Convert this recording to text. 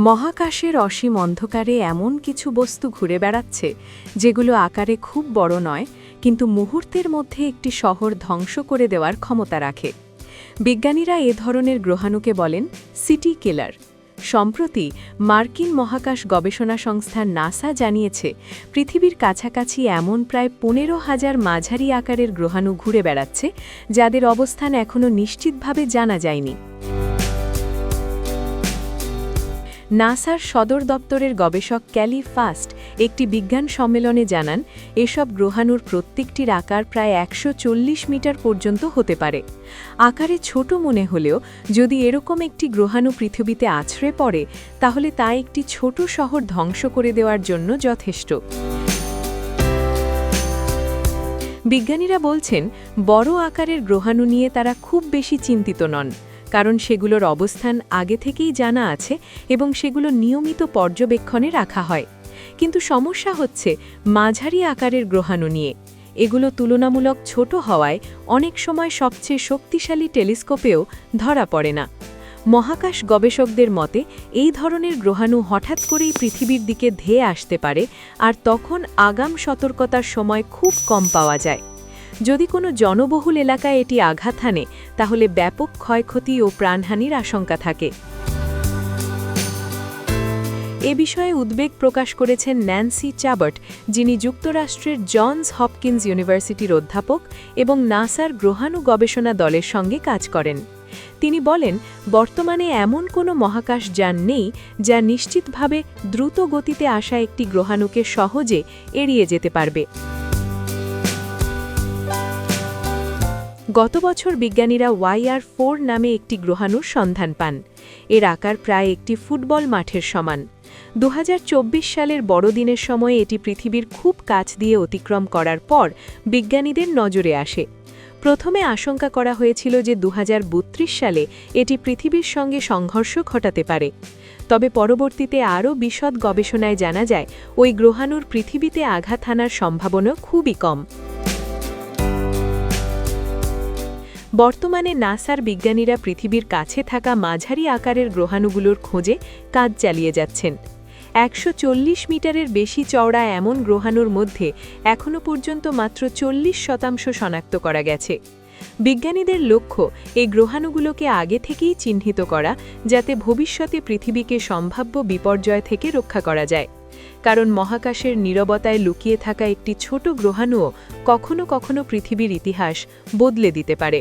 মহাকাশের অসীম অন্ধকারে এমন কিছু বস্তু ঘুরে বেড়াচ্ছে যেগুলো আকারে খুব বড় নয়, কিন্তু মুহূর্তের মধ্যে একটি শহর ধ্বংস করে দেওয়ার ক্ষমতা রাখে। বিজ্ঞানীরা এ ধরনের গ্রহাণুকে বলেন সিটি কিলার। সম্প্রতি মার্কিন মহাকাশ গবেষণা সংস্থা নাসা জানিয়েছে, পৃথিবীর কাছাকাছি এমন প্রায় 15,000 মাঝারি আকারের গ্রহাণু ঘুরে বেড়াচ্ছে, যাদের অবস্থান এখনও নিশ্চিতভাবে জানা যায়নি। নাসার সদর দপ্তরের গবেষক ক্যালি ফাস্ট একটি বিজ্ঞান সম্মেলনে জানান, এসব গ্রহাণুর প্রত্যেকটির আকার প্রায় 140 মিটার পর্যন্ত হতে পারে। আকারে ছোট মনে হলেও যদি এরকম একটি গ্রহাণু পৃথিবীতে আছড়ে পড়ে, তাহলে তা একটি ছোট শহর ধ্বংস করে দেওয়ার জন্য যথেষ্ট। বিজ্ঞানীরা বলছেন, বড় আকারের গ্রহাণু নিয়ে তারা খুব বেশি চিন্তিত নন, কারণ সেগুলোর অবস্থান আগে থেকেই জানা আছে এবং সেগুলো নিয়মিত পর্যবেক্ষণে রাখা হয়। কিন্তু সমস্যা হচ্ছে মাঝারি আকারের গ্রহাণু নিয়ে। এগুলো তুলনামূলক ছোট হওয়ায় অনেক সময় সবচেয়ে শক্তিশালী টেলিস্কোপেও ধরা পড়ে না। মহাকাশ গবেষকদের মতে, এই ধরনের গ্রহাণু হঠাৎ করেই পৃথিবীর দিকে ধেয়ে আসতে পারে, আর তখন আগাম সতর্কতার সময় খুব কম পাওয়া যায়। যদি কোনো জনবহুল এলাকায় এটি আঘাত হানে, তাহলে ব্যাপক ক্ষয়ক্ষতি ও প্রাণহানির আশঙ্কা থাকে। এ বিষয়ে উদ্বেগ প্রকাশ করেছেন ন্যান্সি চাবার্ট, যিনি যুক্তরাষ্ট্রের জনস হপকিন্স ইউনিভার্সিটির অধ্যাপক এবং নাসার গ্রহাণু গবেষণা দলের সঙ্গে কাজ করেন। তিনি বলেন, বর্তমানে এমন কোনো মহাকাশ যান নেই যা নিশ্চিতভাবে দ্রুত গতিতে আসা একটি গ্রহাণুকে সহজে এড়িয়ে যেতে পারবে। গত বছর বিজ্ঞানীরা YR4 নামে একটি গ্রহাণুর সন্ধান পান। এর আকার প্রায় একটি ফুটবল মাঠের সমান। 2024 সালের বড়দিনের সময় এটি পৃথিবীর খুব কাছ দিয়ে অতিক্রম করার পর বিজ্ঞানীদের নজরে আসে। প্রথমে আশঙ্কা করা হয়েছিল যে 2032 সালে এটি পৃথিবীর সঙ্গে সংঘর্ষ ঘটাতে পারে। তবে পরবর্তীতে আরও বিশদ গবেষণায় জানা যায়, ওই গ্রহাণুর পৃথিবীতে আঘাত হানার সম্ভাবনা খুবই কম। বর্তমানে নাসার বিজ্ঞানীরা পৃথিবীর কাছে থাকা মাঝারি আকারের গ্রহাণুগুলোর খোঁজে কাজ চালিয়ে যাচ্ছেন। 140 মিটারের বেশি চওড়া এমন গ্রহাণুর মধ্যে এখনও পর্যন্ত মাত্র 40% শনাক্ত করা গেছে। বিজ্ঞানীদের লক্ষ্য এই গ্রহাণুগুলোকে আগে থেকেই চিহ্নিত করা, যাতে ভবিষ্যতে পৃথিবীকে সম্ভাব্য বিপর্যয় থেকে রক্ষা করা যায়। কারণ মহাকাশের নীরবতায় লুকিয়ে থাকা একটি ছোট গ্রহাণুও কখনো কখনো পৃথিবীর ইতিহাস বদলে দিতে পারে।